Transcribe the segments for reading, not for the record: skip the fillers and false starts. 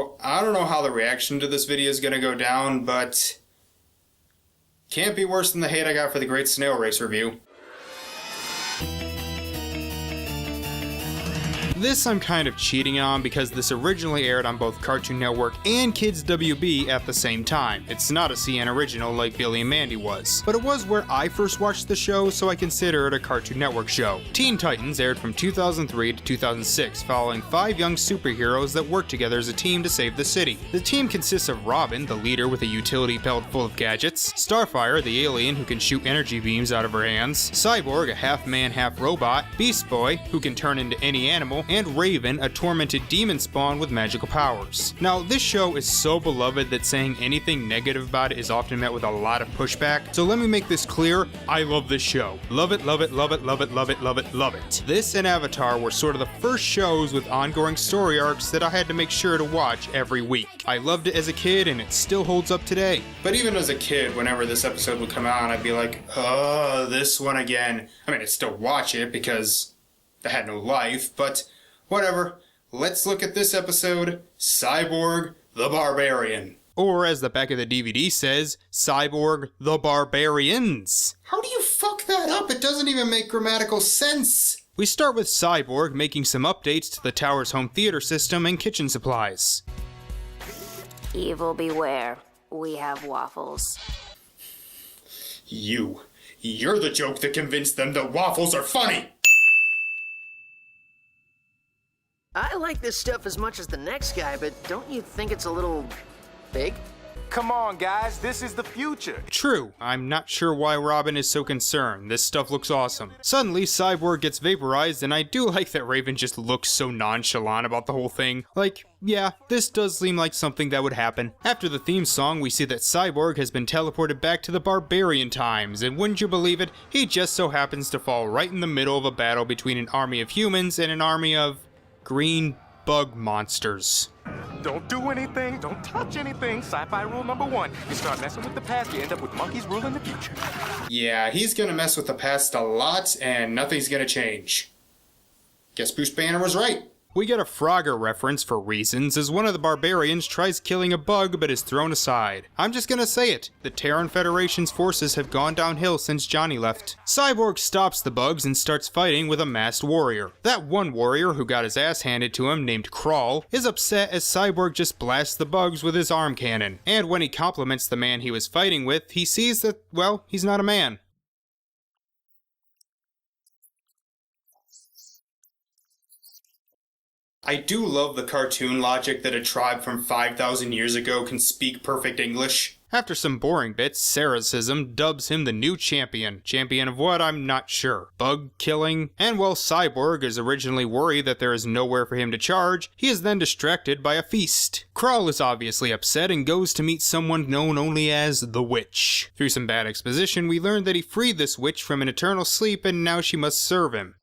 So, I don't know how the reaction to this video is going to go down, but can't be worse than the hate I got for the Great Snail Race review. This I'm kind of cheating on because this originally aired on both Cartoon Network and Kids WB at the same time. It's not a CN original like Billy and Mandy was, but it was where I first watched the show, so I consider it a Cartoon Network show. Teen Titans aired from 2003 to 2006, following 5 young superheroes that work together as a team to save the city. The team consists of Robin, the leader with a utility belt full of gadgets, Starfire, the alien who can shoot energy beams out of her hands, Cyborg, a half-man, half-robot, Beast Boy, who can turn into any animal, and Raven, a tormented demon spawn with magical powers. Now, this show is so beloved that saying anything negative about it is often met with a lot of pushback, so let me make this clear, I love this show. Love it, love it, love it, love it, love it, love it, love it. This and Avatar were sort of the first shows with ongoing story arcs that I had to make sure to watch every week. I loved it as a kid and it still holds up today. But even as a kid, whenever this episode would come out, I'd be like, oh, this one again. I mean, I'd still watch it because I had no life, but whatever, let's look at this episode, Cyborg the Barbarian. Or as the back of the DVD says, Cyborg the Barbarians. How do you fuck that up? It doesn't even make grammatical sense. We start with Cyborg making some updates to the tower's home theater system and kitchen supplies. Evil beware, we have waffles. You're the joke that convinced them that waffles are funny. I like this stuff as much as the next guy, but don't you think it's a little big? Come on, guys, this is the future. True, I'm not sure why Robin is so concerned. This stuff looks awesome. Suddenly, Cyborg gets vaporized, and I do like that Raven just looks so nonchalant about the whole thing. Like, yeah, this does seem like something that would happen. After the theme song, we see that Cyborg has been teleported back to the barbarian times, and wouldn't you believe it, he just so happens to fall right in the middle of a battle between an army of humans and an army of green bug monsters. Don't do anything, don't touch anything. Sci-fi rule number 1. You start messing with the past, you end up with monkeys ruling the future. Yeah, he's gonna mess with the past a lot, and nothing's gonna change. Guess Bruce Banner was right. We get a Frogger reference for reasons as one of the barbarians tries killing a bug but is thrown aside. I'm just gonna say it, the Terran Federation's forces have gone downhill since Johnny left. Cyborg stops the bugs and starts fighting with a masked warrior. That one warrior who got his ass handed to him, named Crawl, is upset as Cyborg just blasts the bugs with his arm cannon. And when he compliments the man he was fighting with, he sees that, well, he's not a man. I do love the cartoon logic that a tribe from 5,000 years ago can speak perfect English. After some boring bits, Saracism dubs him the new champion. Champion of what? I'm not sure. Bug killing? And while Cyborg is originally worried that there is nowhere for him to charge, he is then distracted by a feast. Krull is obviously upset and goes to meet someone known only as the Witch. Through some bad exposition, we learn that he freed this witch from an eternal sleep and now she must serve him.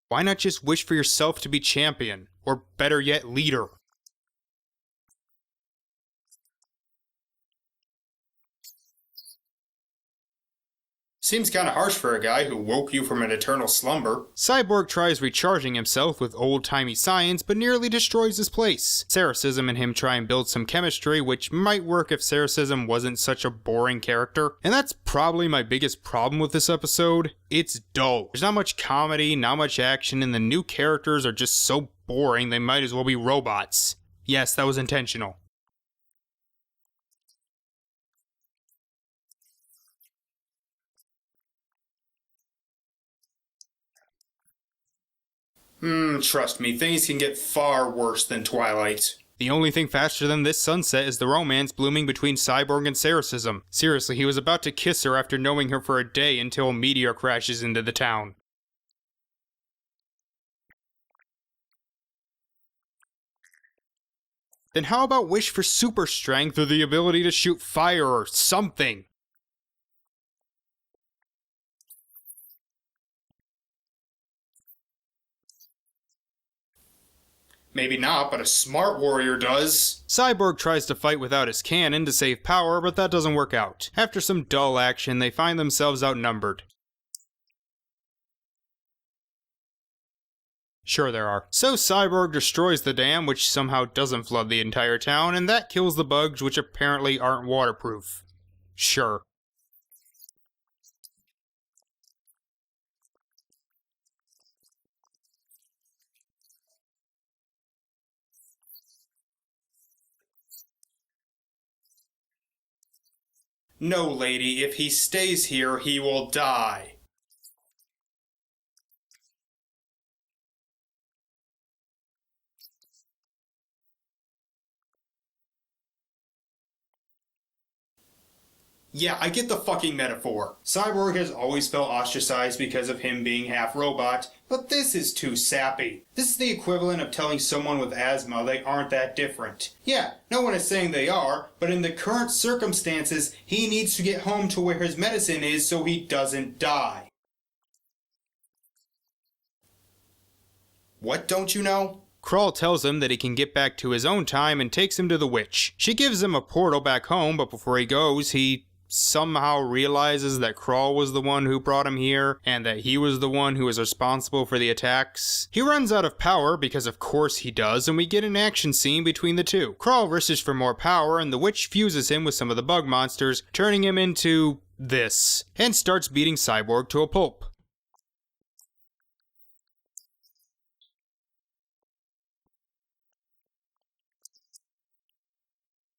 Why not just wish for yourself to be champion? Or better yet, leader? Seems kinda harsh for a guy who woke you from an eternal slumber. Cyborg tries recharging himself with old-timey science, but nearly destroys his place. Saracism and him try and build some chemistry, which might work if Saracism wasn't such a boring character. And that's probably my biggest problem with this episode. It's dull. There's not much comedy, not much action, and the new characters are just so boring they might as well be robots. Yes, that was intentional. Trust me, things can get far worse than Twilight. The only thing faster than this sunset is the romance blooming between Cyborg and Saracism. Seriously, he was about to kiss her after knowing her for a day until a meteor crashes into the town. Then how about wish for super strength or the ability to shoot fire or something? Maybe not, but a smart warrior does. Cyborg tries to fight without his cannon to save power, but that doesn't work out. After some dull action, they find themselves outnumbered. Sure there are. So Cyborg destroys the dam, which somehow doesn't flood the entire town, and that kills the bugs, which apparently aren't waterproof. Sure. No, lady, if he stays here, he will die. Yeah, I get the fucking metaphor. Cyborg has always felt ostracized because of him being half robot, but this is too sappy. This is the equivalent of telling someone with asthma they aren't that different. Yeah, no one is saying they are, but in the current circumstances, he needs to get home to where his medicine is so he doesn't die. What don't you know? Krull tells him that he can get back to his own time and takes him to the witch. She gives him a portal back home, but before he goes, he somehow realizes that Krull was the one who brought him here, and that he was the one who was responsible for the attacks. He runs out of power, because of course he does, and we get an action scene between the two. Krull wishes for more power, and the witch fuses him with some of the bug monsters, turning him into this, and starts beating Cyborg to a pulp.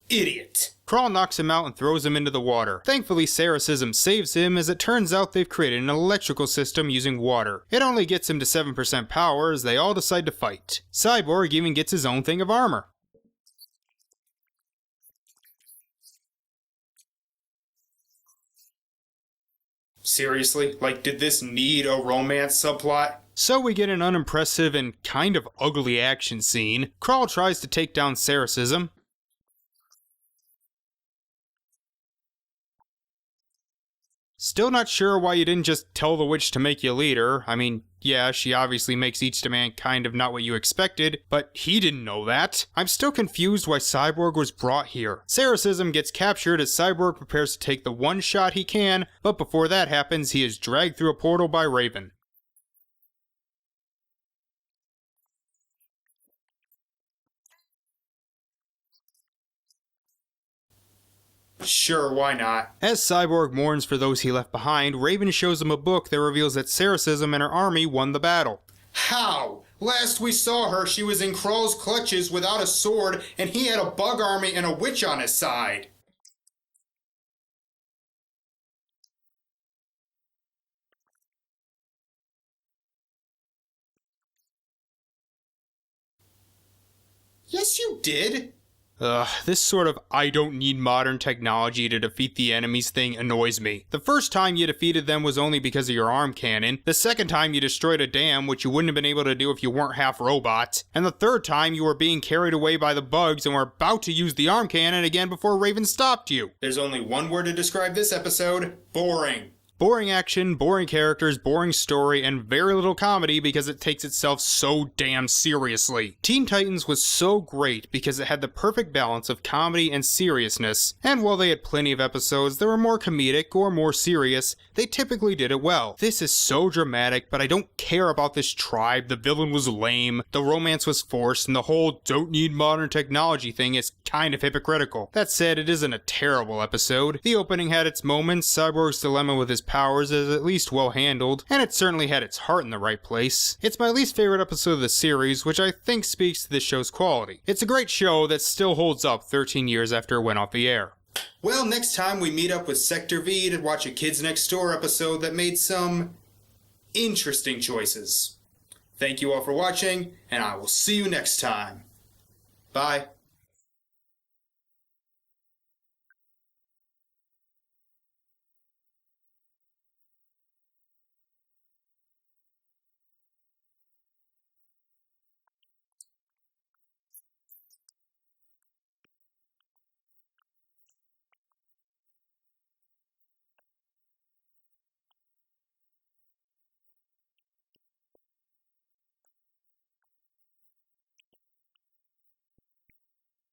Idiot. Krull knocks him out and throws him into the water. Thankfully, Cerecism saves him, as it turns out they've created an electrical system using water. It only gets him to 7% power as they all decide to fight. Cyborg even gets his own thing of armor. Seriously? Like, did this need a romance subplot? So we get an unimpressive and kind of ugly action scene. Krull tries to take down Cerecism. Still not sure why you didn't just tell the witch to make you leader. I mean, yeah, she obviously makes each demand kind of not what you expected, but he didn't know that. I'm still confused why Cyborg was brought here. Cerecism gets captured as Cyborg prepares to take the one shot he can, but before that happens, he is dragged through a portal by Raven. Sure, why not? As Cyborg mourns for those he left behind, Raven shows him a book that reveals that Cerecism and her army won the battle. How? Last we saw her, she was in Krull's clutches without a sword, and he had a bug army and a witch on his side. Yes, you did. This sort of I don't need modern technology to defeat the enemies thing annoys me. The first time you defeated them was only because of your arm cannon. The second time you destroyed a dam, which you wouldn't have been able to do if you weren't half robot. And the third time you were being carried away by the bugs and were about to use the arm cannon again before Raven stopped you. There's only one word to describe this episode: boring. Boring action, boring characters, boring story, and very little comedy because it takes itself so damn seriously. Teen Titans was so great because it had the perfect balance of comedy and seriousness, and while they had plenty of episodes that were more comedic or more serious, they typically did it well. This is so dramatic, but I don't care about this tribe, the villain was lame, the romance was forced, and the whole don't need modern technology thing is kind of hypocritical. That said, it isn't a terrible episode. The opening had its moments, Cyborg's dilemma with his powers is at least well handled, and it certainly had its heart in the right place. It's my least favorite episode of the series, which I think speaks to this show's quality. It's a great show that still holds up 13 years after it went off the air. Well, next time we meet up with Sector V to watch a Kids Next Door episode that made some interesting choices. Thank you all for watching, and I will see you next time. Bye.